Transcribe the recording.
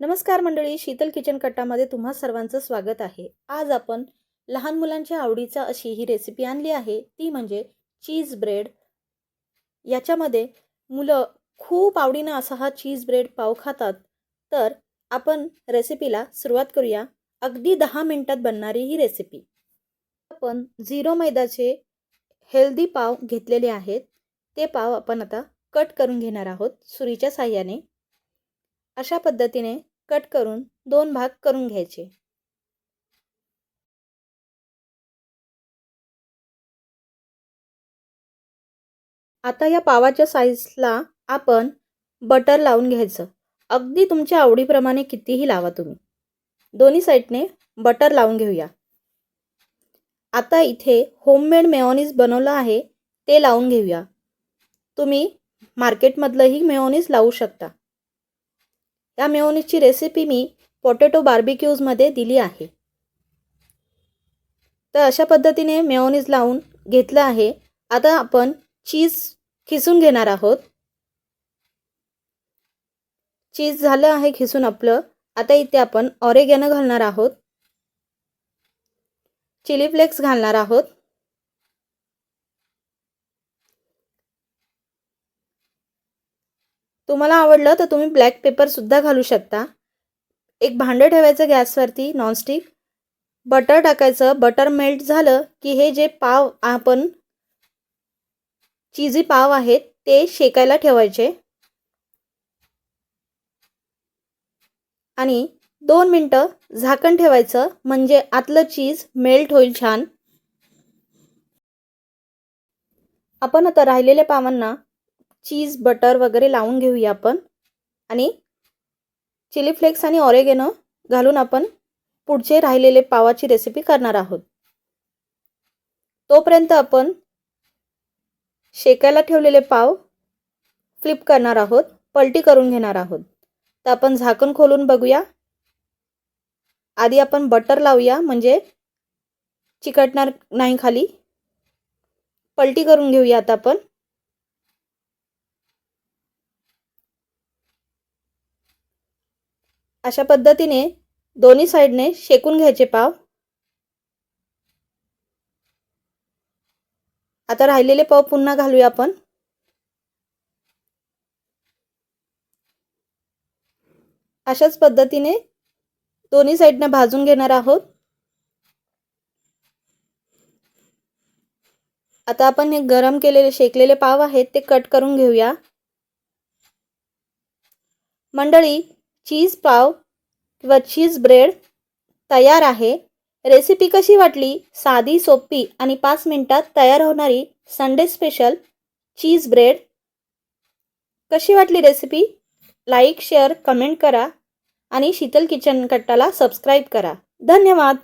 नमस्कार मंडळी, शीतल किचन कट्टामध्ये तुम्हा सर्वांचं स्वागत आहे। आज आपण लहान मुलांच्या आवडीचा अशी ही रेसिपी आणली आहे, ती म्हणजे चीज ब्रेड। याच्यामध्ये मुलं खूप आवडीने असा हा चीज ब्रेड पाव खातात। तर आपण रेसिपीला सुरुवात करूया। अगदी 10 मिनिटात बनणारी ही रेसिपी। आपण 0 मैद्याचे हेल्दी पाव घेतलेले आहेत। ते पाव आपण आता कट करून घेणार आहोत सुरीच्या साहाय्याने। अशा पद्धतीने कट करून 2 भाग करून घ्यायचे। आता या पावाच्या साइजला आपण बटर लावून घ्यायचं। अगदी तुमच्या आवडीप्रमाणे कितीही लावा तुम्ही। दोन्ही साइडने बटर लावून घेऊया। आता इथे होममेड मेयोनीज बनवलं आहे, ते लावून घेऊया। तुम्ही मार्केटमधलंही मेयोनीज लावू शकता। या मेयोनीजची रेसिपी मी पोटॅटो बार्बिक्यूज मध्ये दिली आहे। तर अशा पद्धतीने मेयोनीज लावून घेतलं आहे। आता आपण चीज खिसून घेणार आहोत। चीज झालं आहे खिसून आपलं। आता इथे आपण ऑरेगॅनो घालणार आहोत, चिली फ्लेक्स घालणार आहोत, तुम्हाला आवडलं तर तुम्ही ब्लॅक पेपर सुद्धा घालू शकता। एक भांडं ठेवायचं गॅसवरती नॉनस्टिक, बटर टाकायचं। बटर मेल्ट झालं की हे जे पाव आपण चीजी पाव आहेत ते शेकायला ठेवायचे आणि 2 मिनिटं झाकण ठेवायचं, म्हणजे आतलं चीज मेल्ट होईल छान। आपण आता राहिलेल्या पावांना चीज बटर वगैरे लावून घेऊया आपण आणि चिली फ्लेक्स आणि ऑरेगॅनो घालून आपण पुढचे राहिलेले पावाची रेसिपी करणार आहोत। तोपर्यंत आपण शेकायला ठेवलेले पाव फ्लिप करणार आहोत, पलटी करून घेणार आहोत। तर आपण झाकण खोलून बघूया। आधी आपण बटर लावूया, म्हणजे चिकटणार नाही खाली। पलटी करून घेऊया आता आपण। अशा पद्धतीने दोन्ही साइडने शेकून घ्यायचे पाव। आता राहिलेले पाव पुन्हा घालूया आपण। अशाच पद्धतीने दोन्ही साइडने भाजून घेणार आहोत। आता आपण हे गरम केलेले शेकलेले पाव आहेत ते कट करून घेऊया। मंडळी, चीज पाव किंवा चीज ब्रेड तयार आहे। रेसिपी कशी वाटली? साधी, सोपी आणि 5 मिनिटात तयार होणारी संडे स्पेशल चीज ब्रेड कशी वाटली रेसिपी? लाईक, शेअर, कमेंट करा आणि शीतल किचन कट्टाला सबस्क्राइब करा। धन्यवाद।